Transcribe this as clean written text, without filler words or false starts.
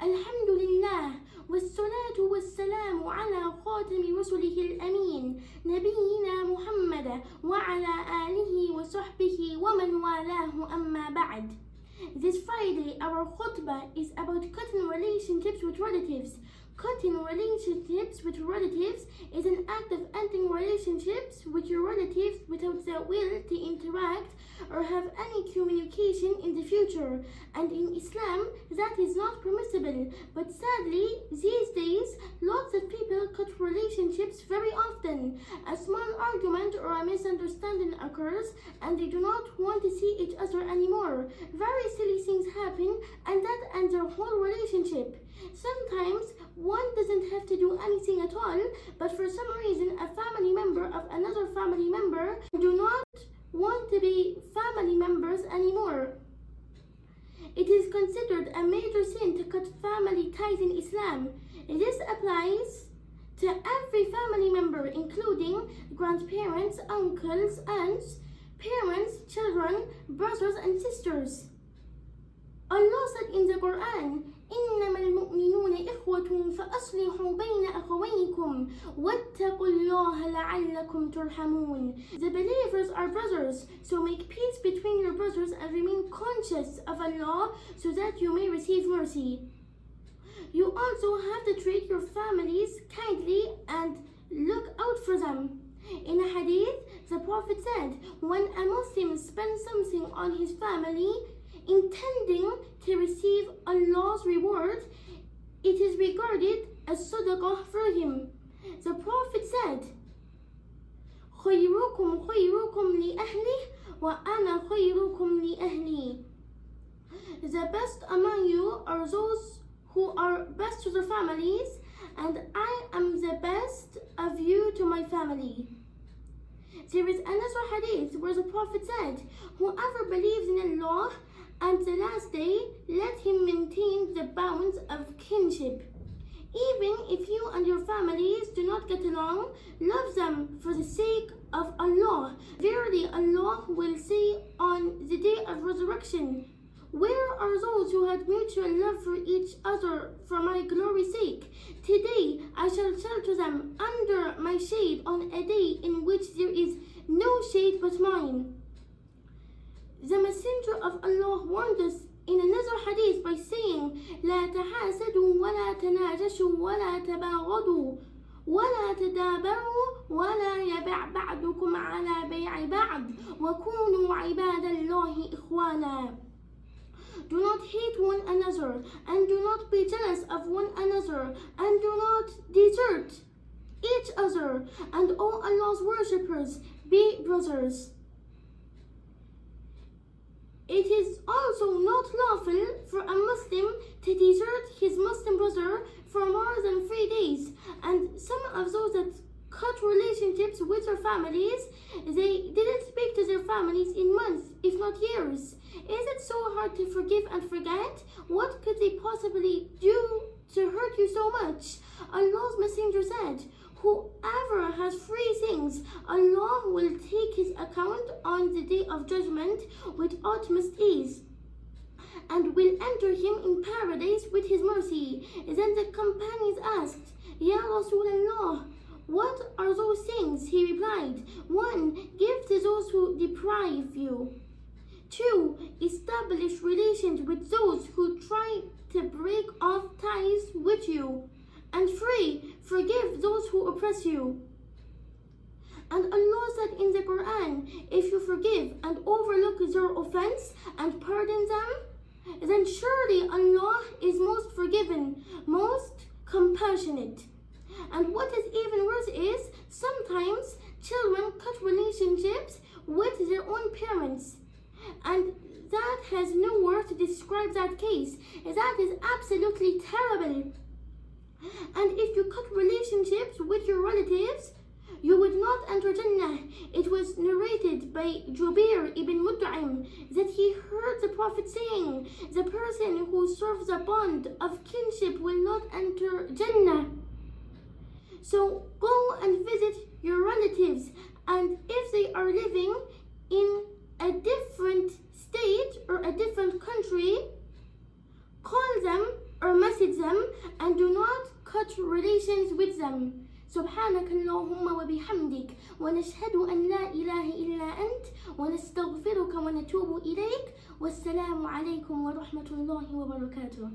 الحمد لله والصلاة والسلام على خاتم رسله الأمين نبينا محمد وعلى آله وصحبه ومن والاه أما بعد. This Friday our khutbah is about cutting relationships with relatives. Cutting relationships with relatives is an act of ending relationships with your relatives without the will to interact or have any communication in the future. And in Islam, that is not permissible. But sadly, these days, lots of people cut relationships very often. A small argument or a misunderstanding occurs and they do not want to see each other anymore. Very silly things happen and that ends their whole relationship. Sometimes one doesn't have to do anything at all, but for some reason a family member of another family member do not want to be family members anymore. It is considered a major sin to cut family ties in Islam. This applies to every family member, including grandparents, uncles, aunts, parents, children, brothers and sisters. Allah said in the Quran, إنما المؤمنون إخوة فأصلحوا بين أخويكم واتقوا الله لعلكم ترحمون. The believers are brothers, so make peace between your brothers and remain conscious of Allah so that you may receive mercy. You also have to treat your families kindly and look out for them. In a hadith, the Prophet said, when a Muslim spends something on his family, intending to receive Allah's reward, it is regarded as sadaqah for him. The Prophet said, خيركم خيركم لأهله وأنا خيركم لأهلي. The best among you are those who are best to their families, and I am the best of you to my family. There is another hadith where the Prophet said, whoever believes in Allah and the last day, let him maintain the bounds of kinship. Even if you and your families do not get along, love them for the sake of Allah. Verily Allah will say on the day of resurrection, where are those who had mutual love for each other for my glory's sake? Today I shall shelter them under my shade on a day in which there is no shade but mine. The Messenger of Allah warned us in another hadith by saying, لا تحاسدوا ولا تناجشوا ولا تباغضوا ولا تدابروا ولا يبع بعضكم على بيع بعض وكونوا عباد الله إخوانا. Do not hate one another and do not be jealous of one another and do not desert each other, and all Allah's worshippers be brothers. It is also not lawful for a Muslim to desert his Muslim brother for more than 3 days. And some of those that cut relationships with their families, they didn't speak to their families in months, if not years. Is it so hard to forgive and forget? What could they possibly do to hurt you so much? Allah's Messenger said, whoever has 3 things, Allah will take his account on the day of judgment with utmost ease and will enter him in paradise with his mercy. Then the companions asked, Ya Rasulullah, what are those things? He replied, 1. Give to those who deprive you. 2. Establish relations with those who try to break off ties with you. And 3. Forgive those who oppress you. And Allah said in the Quran, if you forgive and overlook their offense and pardon them, then surely Allah is most forgiving, most compassionate. And what is even worse is, sometimes children cut relationships with their own parents. And that has no word to describe that case. That is absolutely terrible. And if you cut relationships with your relatives, you would not enter Jannah. It was narrated by Jubair ibn Mut'im that he heard the Prophet saying, the person who serves a bond of kinship will not enter Jannah. So go and visit your relatives, and if they are living in a different state or a different country, call them or message visit them and do not cut relations with them. سبحانك اللهم وبحمدك ونشهد أن لا إله إلا أنت ونستغفرك ونتوب إليك والسلام عليكم ورحمة الله وبركاته.